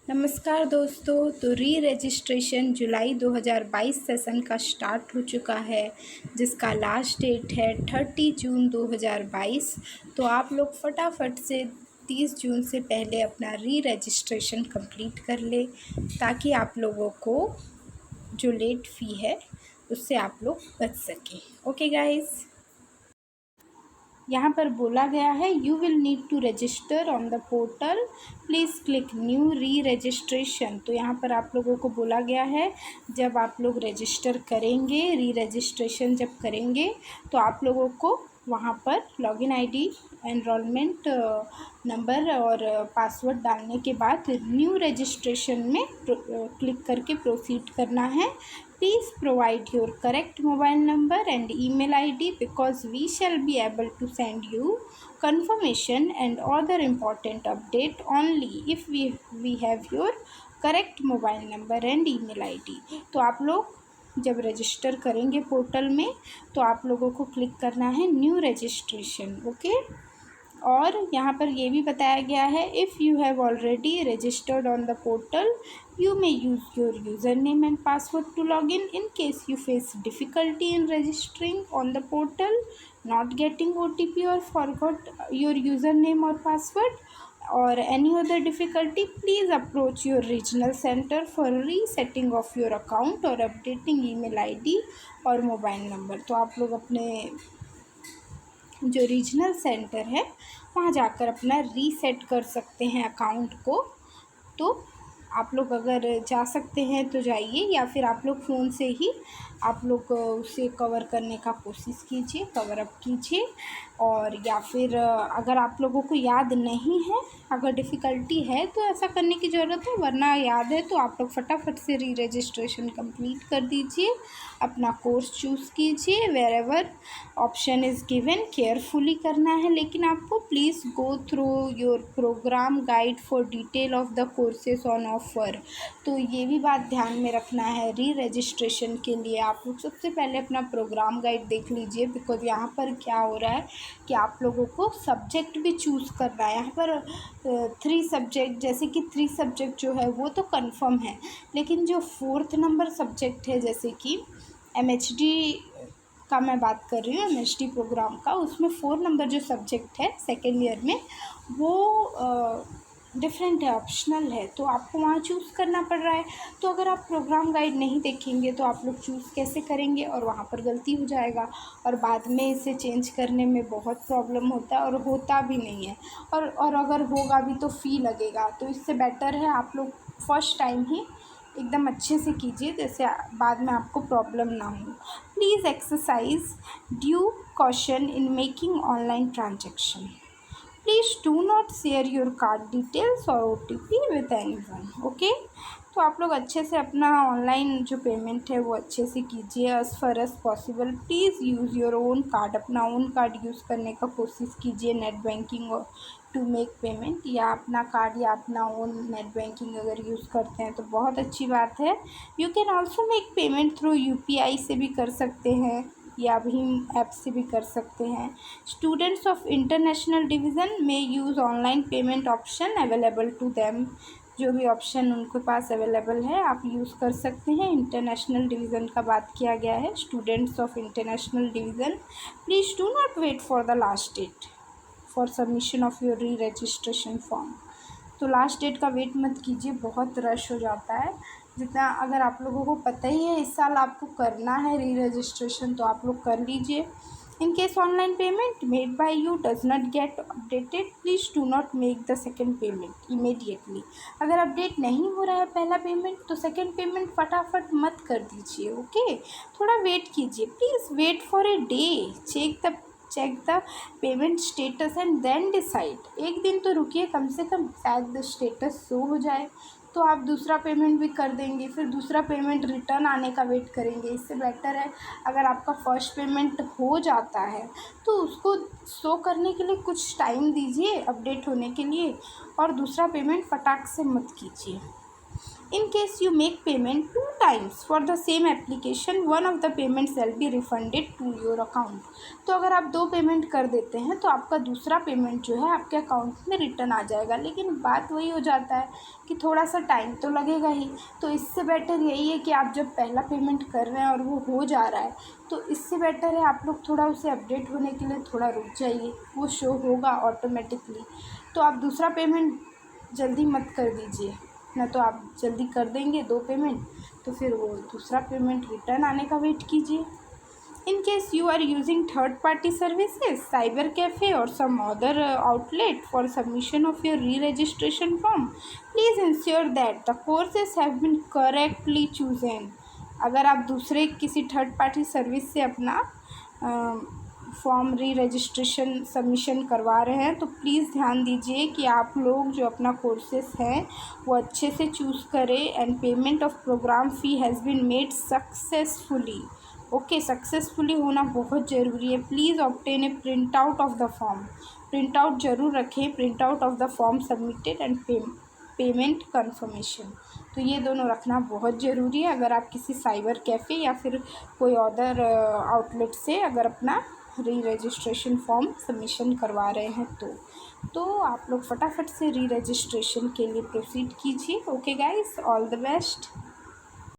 नमस्कार दोस्तों। तो री रजिस्ट्रेशन जुलाई 2022 सेशन का स्टार्ट हो चुका है, जिसका लास्ट डेट है 30 जून 2022। तो आप लोग फटाफट से 30 जून से पहले अपना री रजिस्ट्रेशन कंप्लीट कर ले, ताकि आप लोगों को जो लेट फ़ी है उससे आप लोग बच सकें। ओके गाइस, यहाँ पर बोला गया है you will need to register on the portal, please click new re registration. तो यहाँ पर आप लोगों को बोला गया है जब आप लोग रजिस्टर करेंगे, री रजिस्ट्रेशन जब करेंगे तो आप लोगों को वहाँ पर लॉगिन आईडी, एनरोलमेंट नंबर और पासवर्ड डालने के बाद न्यू रजिस्ट्रेशन में क्लिक करके प्रोसीड करना है। Please provide your correct mobile number and email ID, because we shall be able to send you confirmation and other important update only if we have your correct mobile number and email ID। तो आप लोग जब register करेंगे portal में तो आप लोगों को क्लिक करना है न्यू रजिस्ट्रेशन। ओके, और यहाँ पर ये भी बताया गया है if you have already registered on the portal you may use your username and password to log in case you face difficulty in registering on the portal, not getting OTP or forgot your username or password or any other difficulty, please approach your regional center for resetting of your account or updating email ID और mobile number. तो आप लोग अपने जो regional centre है वहाँ जाकर अपना रीसेट कर सकते हैं अकाउंट को। तो आप लोग अगर जा सकते हैं तो जाइए, या फिर आप लोग फ़ोन से ही आप लोग उसे कवर करने का कोशिश कीजिए, कवर अप कीजिए। और या फिर अगर आप लोगों को याद नहीं है, अगर डिफ़िकल्टी है तो ऐसा करने की ज़रूरत है, वरना याद है तो आप लोग फटाफट से री रजिस्ट्रेशन कंप्लीट कर दीजिए, अपना कोर्स चूज़ कीजिए। Wherever option is given, carefully करना है, लेकिन आपको please go through your program guide for detail of the courses on offer. तो ये भी बात ध्यान में रखना है, री रजिस्ट्रेशन के लिए आप लोग सबसे पहले अपना प्रोग्राम गाइड देख लीजिए, बिकॉज यहाँ पर क्या हो रहा है कि आप लोगों को सब्जेक्ट भी चूज़ करना है। यहाँ पर 3 सब्जेक्ट, जैसे कि 3 सब्जेक्ट जो है वो तो कंफर्म है, लेकिन जो 4th नंबर सब्जेक्ट है, जैसे कि MHD का मैं बात कर रही हूँ, MHD प्रोग्राम का, उसमें 4 नंबर जो सब्जेक्ट है सेकेंड ईयर में वो डिफरेंट है, ऑप्शनल है, तो आपको वहाँ चूज़ करना पड़ रहा है। तो अगर आप प्रोग्राम गाइड नहीं देखेंगे तो आप लोग चूज़ कैसे करेंगे, और वहाँ पर गलती हो जाएगा और बाद में इसे चेंज करने में बहुत प्रॉब्लम होता है और होता भी नहीं है, और अगर होगा भी तो फ़ी लगेगा। तो इससे बेटर है आप लोग फर्स्ट टाइम ही एकदम अच्छे से कीजिए, जैसे बाद में आपको प्रॉब्लम ना हो। Please exercise due caution in making online transaction. Please do not share your card details और OTP विद एनीवन। ओके, तो आप लोग अच्छे से अपना ऑनलाइन जो पेमेंट है वो अच्छे से कीजिए as far as possible. Please use your own card, अपना ओन कार्ड यूज़ करने का कोशिश कीजिए net banking to make payment, या अपना कार्ड या अपना ओन नेट बैंकिंग अगर यूज़ करते हैं तो बहुत अच्छी बात है। You can also make payment through UPI से भी कर सकते हैं, या भीम ऐप से भी कर सकते हैं। स्टूडेंट्स ऑफ इंटरनेशनल डिवीज़न में use online payment option available to them. जो भी ऑप्शन उनके पास अवेलेबल है आप यूज़ कर सकते हैं। इंटरनेशनल डिवीज़न का बात किया गया है, students of international division, please do not wait for the last date for submission of your re registration form. तो लास्ट डेट का वेट मत कीजिए, बहुत रश हो जाता है। जितना अगर आप लोगों को पता ही है इस साल आपको करना है री रजिस्ट्रेशन, तो आप लोग कर लीजिए। In case online payment made by you does not get updated, please do not make the second payment immediately. अगर अपडेट नहीं हो रहा है पहला पेमेंट तो सेकेंड पेमेंट फटाफट मत कर दीजिए। ओके, थोड़ा वेट कीजिए, please wait for a day, check the payment status and then decide. एक दिन तो रुकिए कम से कम, शायद स्टेटस शो हो जाए तो आप दूसरा पेमेंट भी कर देंगे, फिर दूसरा पेमेंट रिटर्न आने का वेट करेंगे। इससे बेटर है अगर आपका फर्स्ट पेमेंट हो जाता है तो उसको शो करने के लिए कुछ टाइम दीजिए अपडेट होने के लिए, और दूसरा पेमेंट फटाक से मत कीजिए। In case you make payment 2 times for the same application, one of the payments shall be refunded to your account. तो अगर आप 2 पेमेंट कर देते हैं तो आपका दूसरा पेमेंट जो है आपके अकाउंट में रिटर्न आ जाएगा, लेकिन बात वही हो जाता है कि थोड़ा सा टाइम तो लगेगा ही। तो इससे बेटर यही है कि आप जब पहला पेमेंट कर रहे हैं और वो हो जा रहा है, तो इससे बेटर है आप लोग थोड़ा उसे अपडेट होने के लिए थोड़ा रुक जाइए, वो शो होगा ऑटोमेटिकली। तो आप दूसरा पेमेंट जल्दी मत कर दीजिए, ना तो आप जल्दी कर देंगे 2 पेमेंट तो फिर वो दूसरा पेमेंट रिटर्न आने का वेट कीजिए। In case you are using third party services, cyber cafe or some other outlet for submission of your re-registration form, please ensure that the courses have been correctly chosen. अगर आप दूसरे किसी third party service से अपना form री registration submission करवा रहे हैं तो प्लीज़ ध्यान दीजिए कि आप लोग जो अपना कोर्सेस हैं वो अच्छे से चूज़ करें। And payment of program fee has been made successfully. Okay, successfully होना बहुत ज़रूरी है। Please obtain a print out of the form. Print out ज़रूर रखें, print out of the form submitted and payment confirmation. तो ये दोनों रखना बहुत ज़रूरी है अगर आप किसी साइबर कैफ़े या फिर कोई अदर आउटलेट से अगर अपना री रजिस्ट्रेशन फॉर्म सबमिशन करवा रहे हैं तो आप लोग फटाफट से री रजिस्ट्रेशन के लिए प्रोसीड कीजिए। Okay guys, all the best.